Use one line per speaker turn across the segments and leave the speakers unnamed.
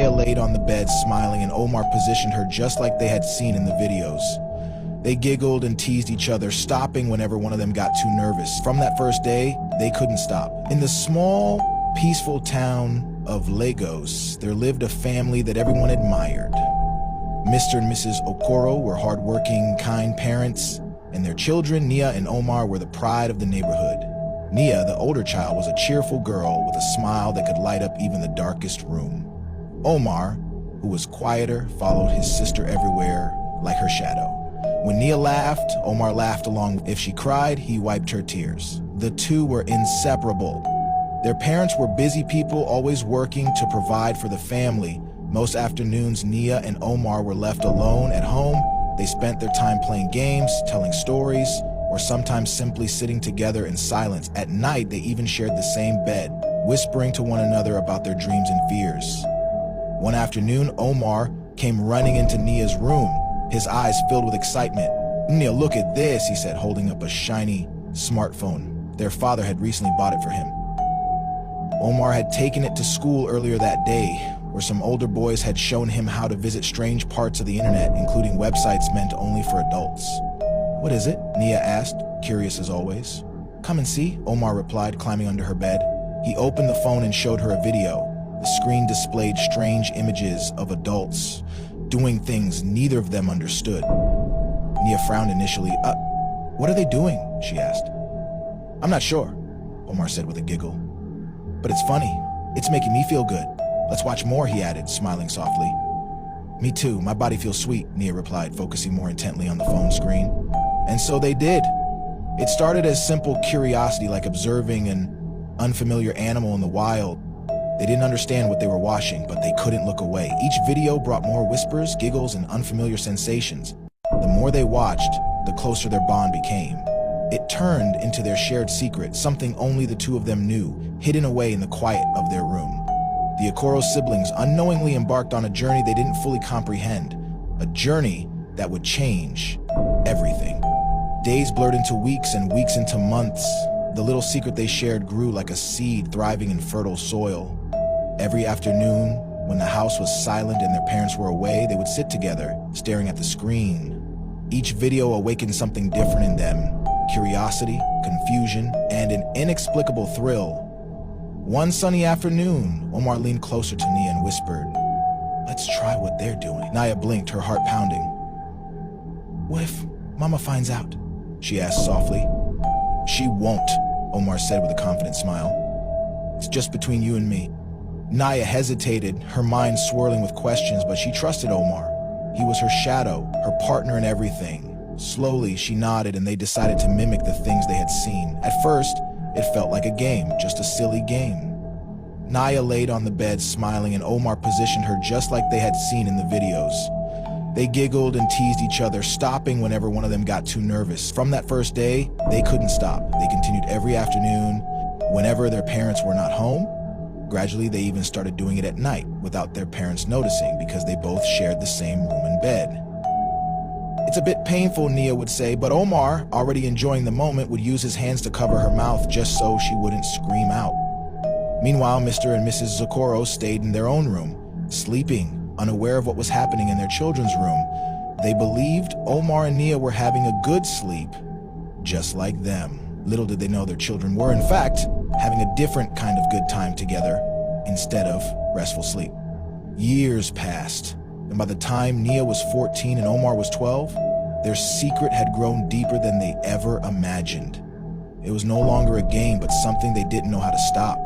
Nia laid on the bed smiling, and Omar positioned her just like they had seen in the videos. They giggled and teased each other, stopping whenever one of them got too nervous. From that first day, they couldn't stop. In the small, peaceful town of Lagos, there lived a family that everyone admired. Mr. and Mrs. Okoro were hardworking, kind parents, and their children, Nia and Omar, were the pride of the neighborhood. Nia, the older child, was a cheerful girl with a smile that could light up even the darkest room. Omar, who was quieter, followed his sister everywhere like her shadow. When Nia laughed, Omar laughed along. If she cried, he wiped her tears. The two were inseparable. Their parents were busy people, always working to provide for the family. Most afternoons, Nia and Omar were left alone at home. They spent their time playing games, telling stories, or sometimes simply sitting together in silence. At night, they even shared the same bed, whispering to one another about their dreams and fears. One afternoon, Omar came running into Nia's room, his eyes filled with excitement. "Nia, look at this," he said, holding up a shiny smartphone. Their father had recently bought it for him. Omar had taken it to school earlier that day, where some older boys had shown him how to visit strange parts of the internet, including websites meant only for adults. "What is it?" Nia asked, curious as always. "Come and see," Omar replied, climbing under her bed. He opened the phone and showed her a video. The screen displayed strange images of adults doing things neither of them understood. Nia frowned initially. What are they doing?" she asked. "I'm not sure," Omar said with a giggle. "But it's funny. It's making me feel good. Let's watch more," he added, smiling softly. "Me too. My body feels sweet," Nia replied, focusing more intently on the phone screen. And so they did. It started as simple curiosity, like observing an unfamiliar animal in the wild. They didn't understand what they were watching, but they couldn't look away. Each video brought more whispers, giggles, and unfamiliar sensations. The more they watched, the closer their bond became. It turned into their shared secret, something only the two of them knew, hidden away in the quiet of their room. The Okoro siblings unknowingly embarked on a journey they didn't fully comprehend, a journey that would change everything. Days blurred into weeks and weeks into months. The little secret they shared grew like a seed thriving in fertile soil. Every afternoon, when the house was silent and their parents were away, they would sit together, staring at the screen. Each video awakened something different in them: curiosity, confusion, and an inexplicable thrill. One sunny afternoon, Omar leaned closer to Nia and whispered, "Let's try what they're doing." Nia blinked, her heart pounding. "What if Mama finds out?" she asked softly. "She won't," Omar said with a confident smile. "It's just between you and me." Nia hesitated, her mind swirling with questions, but she trusted Omar. He was her shadow, her partner in everything. Slowly, she nodded and they decided to mimic the things they had seen. At first, it felt like a game, just a silly game. Nia laid on the bed smiling, and Omar positioned her just like they had seen in the videos. They giggled and teased each other, stopping whenever one of them got too nervous. From that first day, they couldn't stop. They continued every afternoon, whenever their parents were not home. Gradually, they even started doing it at night, without their parents noticing, because they both shared the same room and bed. "It's a bit painful," Nia would say, but Omar, already enjoying the moment, would use his hands to cover her mouth just so she wouldn't scream out. Meanwhile, Mr. and Mrs. Okoro stayed in their own room, sleeping, unaware of what was happening in their children's room. They believed Omar and Nia were having a good sleep, just like them. Little did they know their children were, in fact, having a different kind of good time together instead of restful sleep. Years passed, and by the time Nia was 14 and Omar was 12, their secret had grown deeper than they ever imagined. It was no longer a game, but something they didn't know how to stop.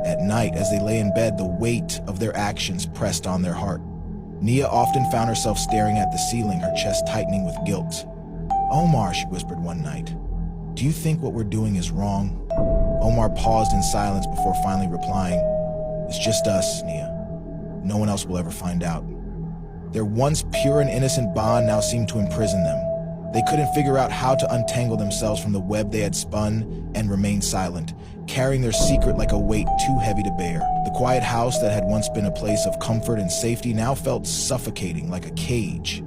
At night, as they lay in bed, the weight of their actions pressed on their heart. Nia often found herself staring at the ceiling, her chest tightening with guilt. "Omar," she whispered one night, "do you think what we're doing is wrong?" Omar paused in silence before finally replying, "It's just us, Nia. No one else will ever find out." Their once pure and innocent bond now seemed to imprison them. They couldn't figure out how to untangle themselves from the web they had spun and remain silent, carrying their secret like a weight too heavy to bear. The quiet house that had once been a place of comfort and safety now felt suffocating, like a cage.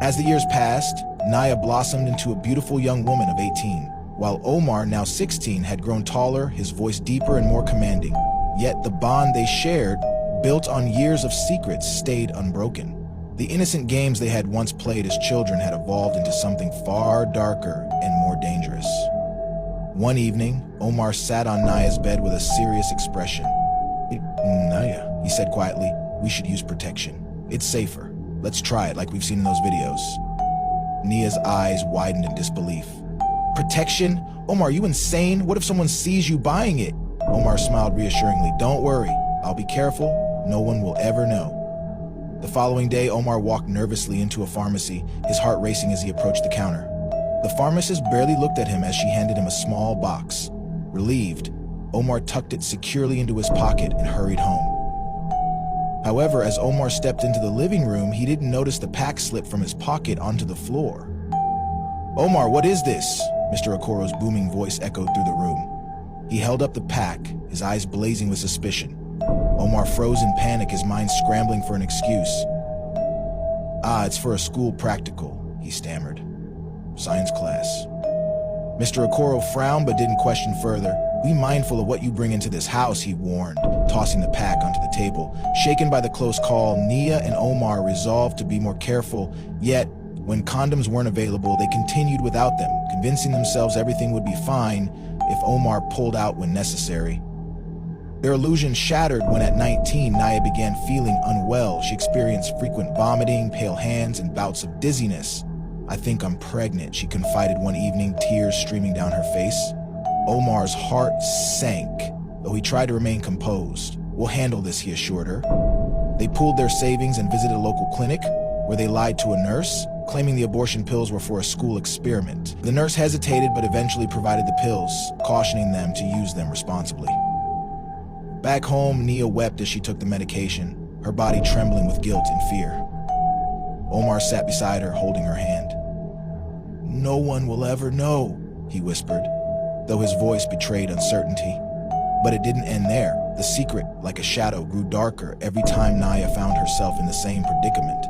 As the years passed, Nia blossomed into a beautiful young woman of 18, while Omar, now 16, had grown taller, his voice deeper and more commanding. Yet the bond they shared built on years of secrets, stayed unbroken. The innocent games they had once played as children had evolved into something far darker and more dangerous. One evening, Omar sat on Naya's bed with a serious expression. "Naya," he said quietly, "we should use protection. It's safer. Let's try it like we've seen in those videos." Nia's eyes widened in disbelief. "Protection? Omar, are you insane? What if someone sees you buying it?" Omar smiled reassuringly. "Don't worry. I'll be careful. No one will ever know." The following day, Omar walked nervously into a pharmacy, his heart racing as he approached the counter. The pharmacist barely looked at him as she handed him a small box. Relieved, Omar tucked it securely into his pocket and hurried home. However, as Omar stepped into the living room, he didn't notice the pack slip from his pocket onto the floor. "Omar, what is this?" Mr. Okoro's booming voice echoed through the room. He held up the pack, his eyes blazing with suspicion. Omar froze in panic, his mind scrambling for an excuse. It's for a school practical," he stammered. "Science class." Mr. Okoro frowned but didn't question further. "Be mindful of what you bring into this house," he warned, tossing the pack onto the table. Shaken by the close call, Nia and Omar resolved to be more careful, yet when condoms weren't available, they continued without them, convincing themselves everything would be fine if Omar pulled out when necessary. Their illusion shattered when at 19, Naya began feeling unwell. She experienced frequent vomiting, pale hands, and bouts of dizziness. "I think I'm pregnant," she confided one evening, tears streaming down her face. Omar's heart sank, though he tried to remain composed. "We'll handle this," he assured her. They pooled their savings and visited a local clinic, where they lied to a nurse, claiming the abortion pills were for a school experiment. The nurse hesitated but eventually provided the pills, cautioning them to use them responsibly. Back home, Nia wept as she took the medication, her body trembling with guilt and fear. Omar sat beside her, holding her hand. "No one will ever know," he whispered, though his voice betrayed uncertainty. But it didn't end there. The secret, like a shadow, grew darker every time Naya found herself in the same predicament.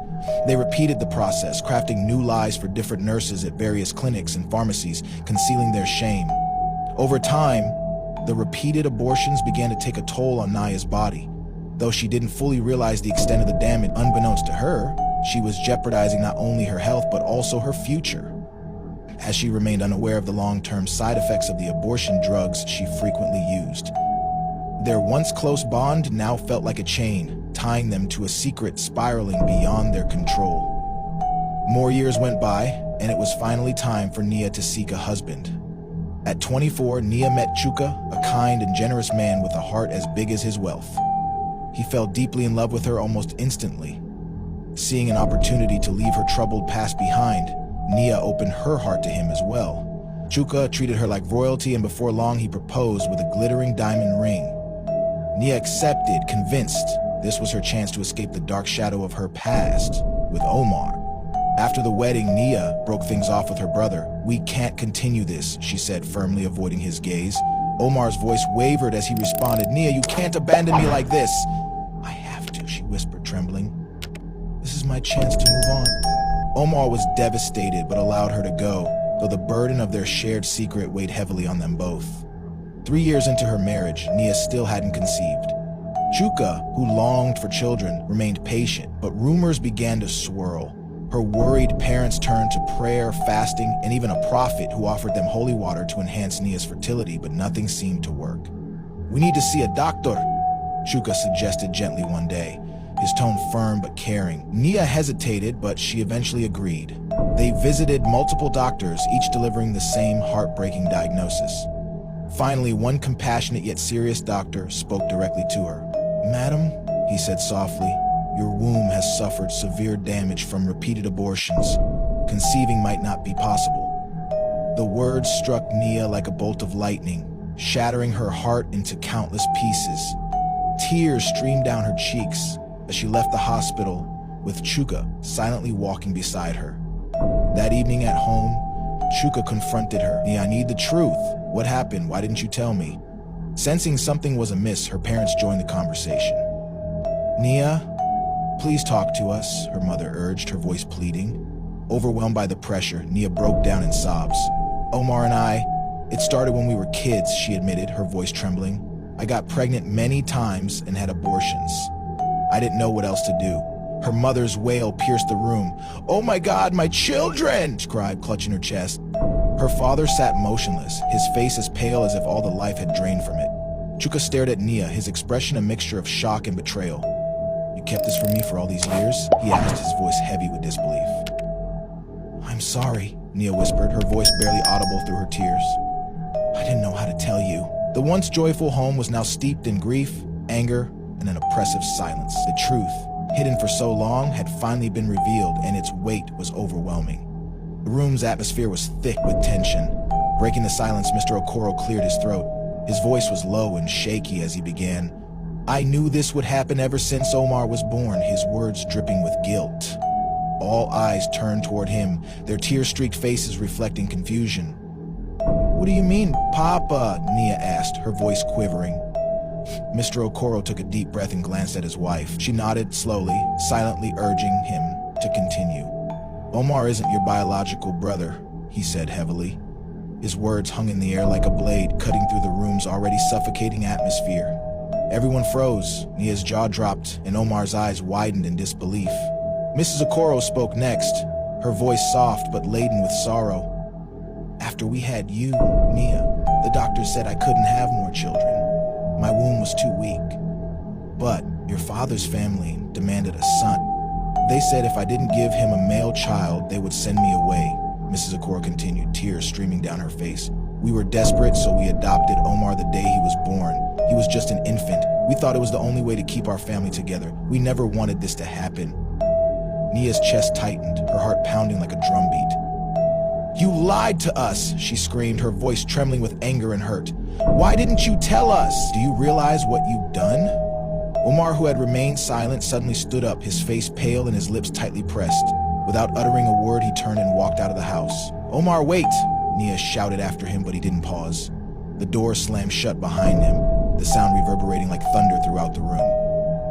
They repeated the process, crafting new lies for different nurses at various clinics and pharmacies, concealing their shame. Over time, the repeated abortions began to take a toll on Naya's body. Though she didn't fully realize the extent of the damage, unbeknownst to her, she was jeopardizing not only her health but also her future, as she remained unaware of the long-term side effects of the abortion drugs she frequently used. Their once close bond now felt like a chain, tying them to a secret spiraling beyond their control. More years went by, and it was finally time for Nia to seek a husband. At 24, Nia met Chuka, a kind and generous man with a heart as big as his wealth. He fell deeply in love with her almost instantly. Seeing an opportunity to leave her troubled past behind, Nia opened her heart to him as well. Chuka treated her like royalty, and before long he proposed with a glittering diamond ring. Nia accepted, convinced this was her chance to escape the dark shadow of her past with Omar. After the wedding, Nia broke things off with her brother. "We can't continue this," she said, firmly avoiding his gaze. Omar's voice wavered as he responded, "Nia, you can't abandon me like this." "I have to," she whispered, trembling. "This is my chance to move on." Omar was devastated but allowed her to go, though the burden of their shared secret weighed heavily on them both. 3 years into her marriage, Nia still hadn't conceived. Chuka, who longed for children, remained patient, but rumors began to swirl. Her worried parents turned to prayer, fasting, and even a prophet who offered them holy water to enhance Nia's fertility, but nothing seemed to work. "We need to see a doctor," Chuka suggested gently one day, his tone firm but caring. Nia hesitated, but she eventually agreed. They visited multiple doctors, each delivering the same heartbreaking diagnosis. Finally, one compassionate yet serious doctor spoke directly to her. "Madam," he said softly, "your womb has suffered severe damage from repeated abortions. Conceiving might not be possible." The words struck Nia like a bolt of lightning, shattering her heart into countless pieces. Tears streamed down her cheeks as she left the hospital, with Chuka silently walking beside her. That evening at home, Chuka confronted her. "Nia, I need the truth. What happened? Why didn't you tell me?" Sensing something was amiss, her parents joined the conversation. "Nia, please talk to us," her mother urged, her voice pleading. Overwhelmed by the pressure, Nia broke down in sobs. "Omar and it started when we were kids," she admitted, her voice trembling. "I got pregnant many times and had abortions. I didn't know what else to do. Her mother's wail pierced the room. "Oh my God, my children!" she cried, clutching her chest. Her father sat motionless, his face as pale as if all the life had drained from it. Chuka stared at Nia, his expression a mixture of shock and betrayal. "You kept this from me for all these years?" he asked, his voice heavy with disbelief. "I'm sorry," Nia whispered, her voice barely audible through her tears. "I didn't know how to tell you." The once joyful home was now steeped in grief, anger, and an oppressive silence. The truth, hidden for so long, had finally been revealed, and its weight was overwhelming. The room's atmosphere was thick with tension. Breaking the silence, Mr. Okoro cleared his throat. His voice was low and shaky as he began. "I knew this would happen ever since Omar was born," his words dripping with guilt. All eyes turned toward him, their tear-streaked faces reflecting confusion. "What do you mean, Papa?" Nia asked, her voice quivering. Mr. Okoro took a deep breath and glanced at his wife. She nodded slowly, silently urging him to continue. "Omar isn't your biological brother," he said heavily. His words hung in the air like a blade, cutting through the room's already suffocating atmosphere. Everyone froze, Nia's jaw dropped, and Omar's eyes widened in disbelief. Mrs. Okoro spoke next, her voice soft but laden with sorrow. "After we had you, Nia, the doctor said I couldn't have more children. My womb was too weak. But your father's family demanded a son. They said if I didn't give him a male child, they would send me away," Mrs. Okoro continued, tears streaming down her face. "We were desperate, so we adopted Omar the day he was born. He was just an infant. We thought it was the only way to keep our family together. We never wanted this to happen." Nia's chest tightened, her heart pounding like a drumbeat. "You lied to us," she screamed, her voice trembling with anger and hurt. "Why didn't you tell us? Do you realize what you've done?" Omar, who had remained silent, suddenly stood up, his face pale and his lips tightly pressed. Without uttering a word, he turned and walked out of the house. "Omar, wait!" Nia shouted after him, but he didn't pause. The door slammed shut behind him, the sound reverberating like thunder throughout the room.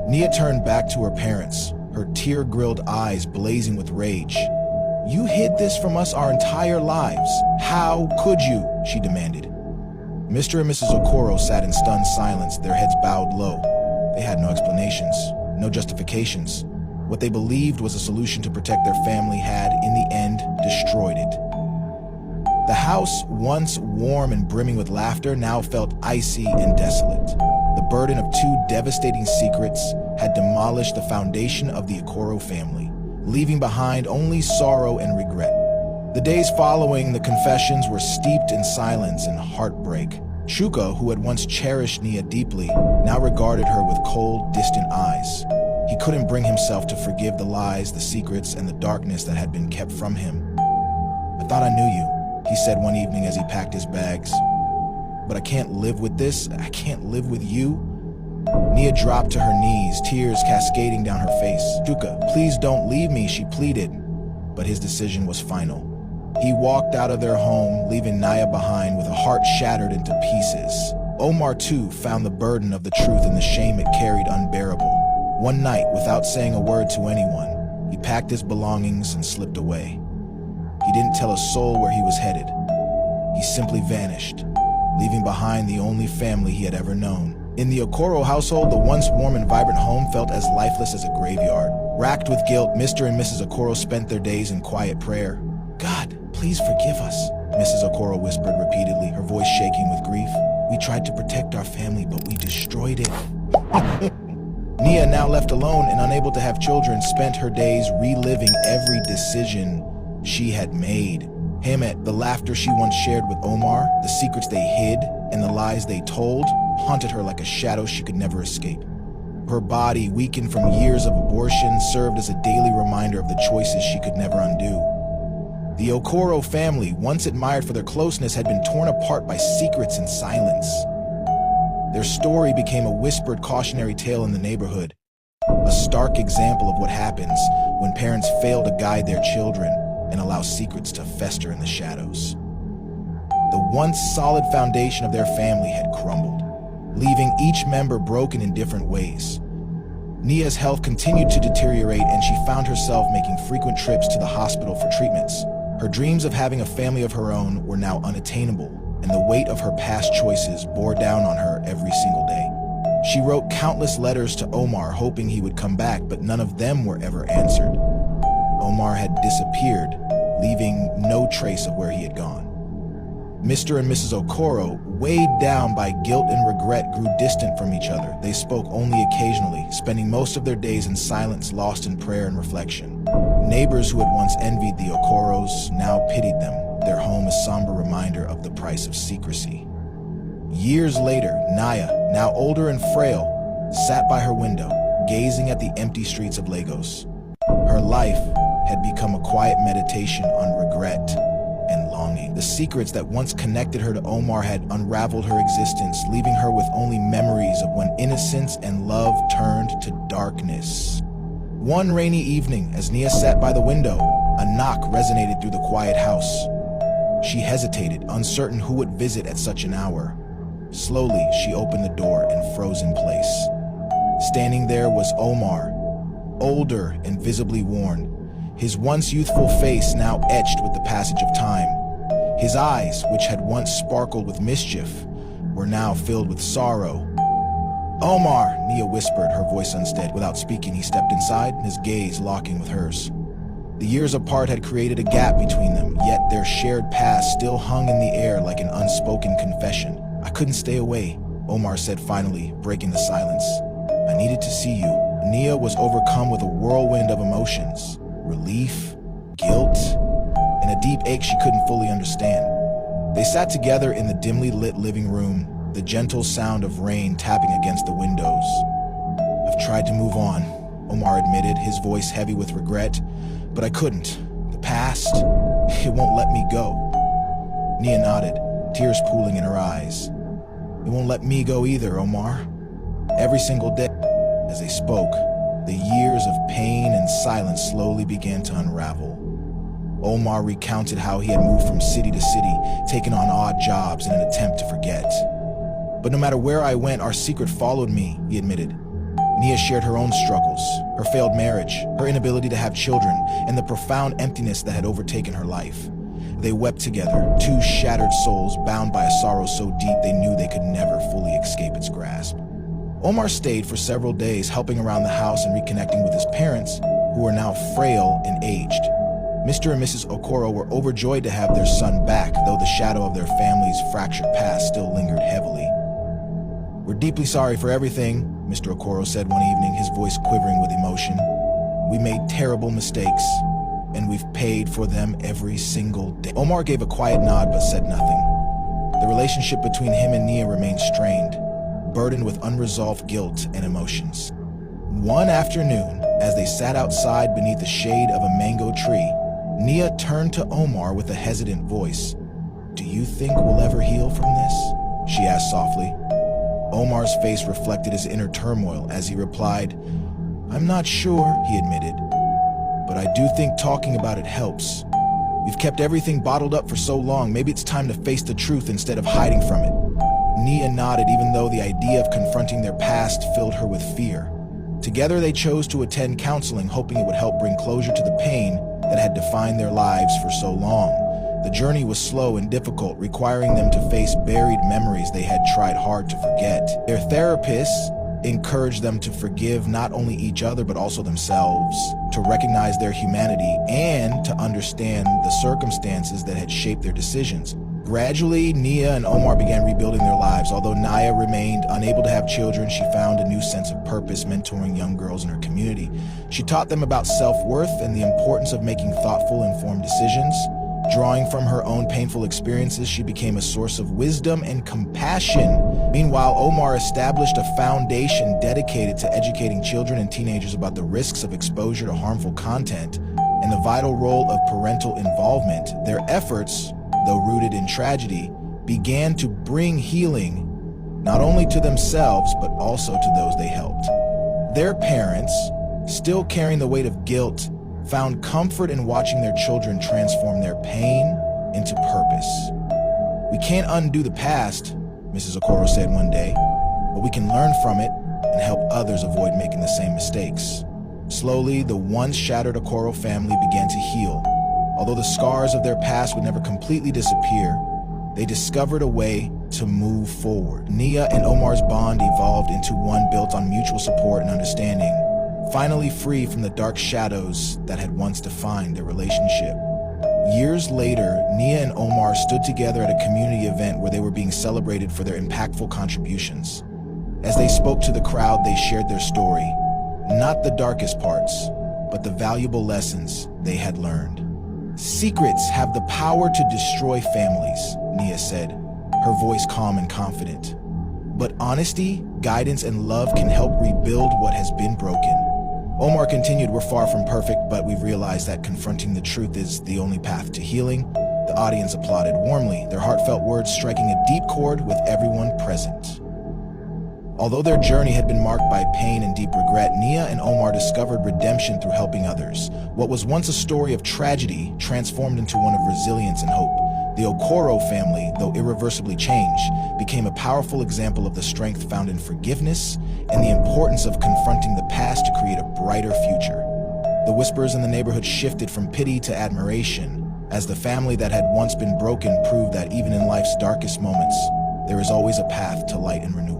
Nia turned back to her parents, her tear-grilled eyes blazing with rage. "You hid this from us our entire lives. How could you?" she demanded. Mr. and Mrs. Okoro sat in stunned silence, their heads bowed low. They had no explanations, no justifications. What they believed was a solution to protect their family had, in the end, destroyed it. The house, once warm and brimming with laughter, now felt icy and desolate. The burden of two devastating secrets had demolished the foundation of the Okoro family, leaving behind only sorrow and regret. The days following the confessions were steeped in silence and heartbreak. Chuka, who had once cherished Nia deeply, now regarded her with cold, distant eyes. He couldn't bring himself to forgive the lies, the secrets, and the darkness that had been kept from him. "I thought I knew you," he said one evening as he packed his bags. "But I can't live with this. I can't live with you." Nia dropped to her knees, tears cascading down her face. "Chuka, please don't leave me," she pleaded. But his decision was final. He walked out of their home, leaving Nia behind with a heart shattered into pieces. Omar, too, found the burden of the truth and the shame it carried unbearable. One night, without saying a word to anyone, he packed his belongings and slipped away. He didn't tell a soul where he was headed. He simply vanished, leaving behind the only family he had ever known. In the Okoro household, the once warm and vibrant home felt as lifeless as a graveyard. Racked with guilt, Mr. and Mrs. Okoro spent their days in quiet prayer. "God, please forgive us," Mrs. Okoro whispered repeatedly, her voice shaking with grief. "We tried to protect our family, but we destroyed it." Nia, now left alone and unable to have children, spent her days reliving every decision she had made. Hamet, the laughter she once shared with Omar, the secrets they hid, and the lies they told, haunted her like a shadow she could never escape. Her body, weakened from years of abortion, served as a daily reminder of the choices she could never undo. The Okoro family, once admired for their closeness, had been torn apart by secrets and silence. Their story became a whispered cautionary tale in the neighborhood, a stark example of what happens when parents fail to guide their children and allow secrets to fester in the shadows. The once solid foundation of their family had crumbled, leaving each member broken in different ways. Nia's health continued to deteriorate, and she found herself making frequent trips to the hospital for treatments. Her dreams of having a family of her own were now unattainable, and the weight of her past choices bore down on her every single day. She wrote countless letters to Omar hoping he would come back, but none of them were ever answered. Omar had disappeared, leaving no trace of where he had gone. Mr. and Mrs. Okoro, weighed down by guilt and regret, grew distant from each other. They spoke only occasionally, spending most of their days in silence, lost in prayer and reflection. Neighbors who had once envied the Okoros now pitied them, their home a somber reminder of the price of secrecy. Years later, Naya, now older and frail, sat by her window, gazing at the empty streets of Lagos. Her life had become a quiet meditation on regret and longing. The secrets that once connected her to Omar had unraveled her existence, leaving her with only memories of when innocence and love turned to darkness. One rainy evening, as Nia sat by the window, a knock resonated through the quiet house. She hesitated, uncertain who would visit at such an hour. Slowly, she opened the door and froze in place. Standing there was Omar, older and visibly worn, his once youthful face now etched with the passage of time. His eyes, which had once sparkled with mischief, were now filled with sorrow. "Omar," Nia whispered, her voice unsteady. Without speaking, he stepped inside, his gaze locking with hers. The years apart had created a gap between them, yet their shared past still hung in the air like an unspoken confession. "I couldn't stay away," Omar said finally, breaking the silence. "I needed to see you." Nia was overcome with a whirlwind of emotions. Relief, guilt, and a deep ache she couldn't fully understand. They sat together in the dimly lit living room, the gentle sound of rain tapping against the windows. "I've tried to move on," Omar admitted, his voice heavy with regret, "but I couldn't. The past, it won't let me go." Nia nodded, tears pooling in her eyes. "It won't let me go either, Omar." Every single day, as they spoke, the years of pain and silence slowly began to unravel. Omar recounted how he had moved from city to city, taking on odd jobs in an attempt to forget. "But no matter where I went, our secret followed me," he admitted. Nia shared her own struggles, her failed marriage, her inability to have children, and the profound emptiness that had overtaken her life. They wept together, two shattered souls bound by a sorrow so deep they knew they could never fully escape its grasp. Omar stayed for several days, helping around the house and reconnecting with his parents, who were now frail and aged. Mr. and Mrs. Okoro were overjoyed to have their son back, though the shadow of their family's fractured past still lingered heavily. "We're deeply sorry for everything," Mr. Okoro said one evening, his voice quivering with emotion. "We made terrible mistakes, and we've paid for them every single day." Omar gave a quiet nod but said nothing. The relationship between him and Nia remained strained, burdened with unresolved guilt and emotions. One afternoon, as they sat outside beneath the shade of a mango tree, Nia turned to Omar with a hesitant voice. "Do you think we'll ever heal from this?" she asked softly. Omar's face reflected his inner turmoil as he replied, "I'm not sure," he admitted, "but I do think talking about it helps. We've kept everything bottled up for so long, maybe it's time to face the truth instead of hiding from it." Nia nodded, even though the idea of confronting their past filled her with fear. Together they chose to attend counseling, hoping it would help bring closure to the pain that had defined their lives for so long. The journey was slow and difficult, requiring them to face buried memories they had tried hard to forget. Their therapists encouraged them to forgive not only each other but also themselves, to recognize their humanity, and to understand the circumstances that had shaped their decisions. Gradually, Nia and Omar began rebuilding their lives. Although Naya remained unable to have children, she found a new sense of purpose mentoring young girls in her community. She taught them about self-worth and the importance of making thoughtful, informed decisions. Drawing from her own painful experiences, she became a source of wisdom and compassion. Meanwhile, Omar established a foundation dedicated to educating children and teenagers about the risks of exposure to harmful content and the vital role of parental involvement. Their efforts, though rooted in tragedy, began to bring healing not only to themselves but also to those they helped. Their parents, still carrying the weight of guilt, found comfort in watching their children transform their pain into purpose. "We can't undo the past," Mrs. Okoro said one day, "but we can learn from it and help others avoid making the same mistakes." Slowly, the once shattered Okoro family began to heal. Although the scars of their past would never completely disappear, they discovered a way to move forward. Nia and Omar's bond evolved into one built on mutual support and understanding, finally free from the dark shadows that had once defined their relationship. Years later, Nia and Omar stood together at a community event where they were being celebrated for their impactful contributions. As they spoke to the crowd, they shared their story, not the darkest parts, but the valuable lessons they had learned. Secrets have the power to destroy families, Nia said, her voice calm and confident. But honesty, guidance, and love can help rebuild what has been broken. Omar continued, "We're far from perfect, but we've realized that confronting the truth is the only path to healing." The audience applauded warmly, their heartfelt words striking a deep chord with everyone present. Although their journey had been marked by pain and deep regret, Nia and Omar discovered redemption through helping others. What was once a story of tragedy transformed into one of resilience and hope. The Okoro family, though irreversibly changed, became a powerful example of the strength found in forgiveness and the importance of confronting the past to create a brighter future. The whispers in the neighborhood shifted from pity to admiration, as the family that had once been broken proved that even in life's darkest moments, there is always a path to light and renewal.